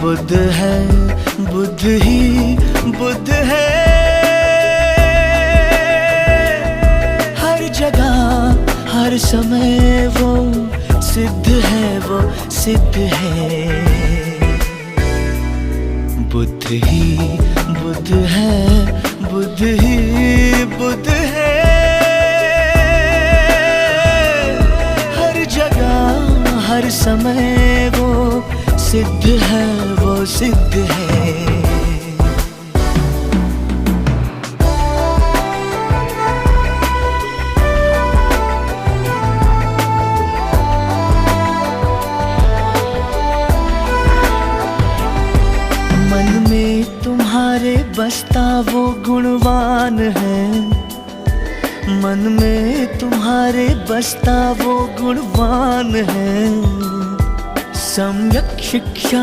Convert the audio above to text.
बुद्ध है, बुद्ध ही बुद्ध है। हर जगह हर समय वो सिद्ध है, वो सिद्ध है। बुद्ध ही बुद्ध है, बुद्ध ही बुद्ध है। हर जगह हर समय वो सिद्ध है, वो सिद्ध है। मन में तुम्हारे बसता वो गुणवान है, मन में तुम्हारे बसता वो गुणवान है। सम्यक शिक्षा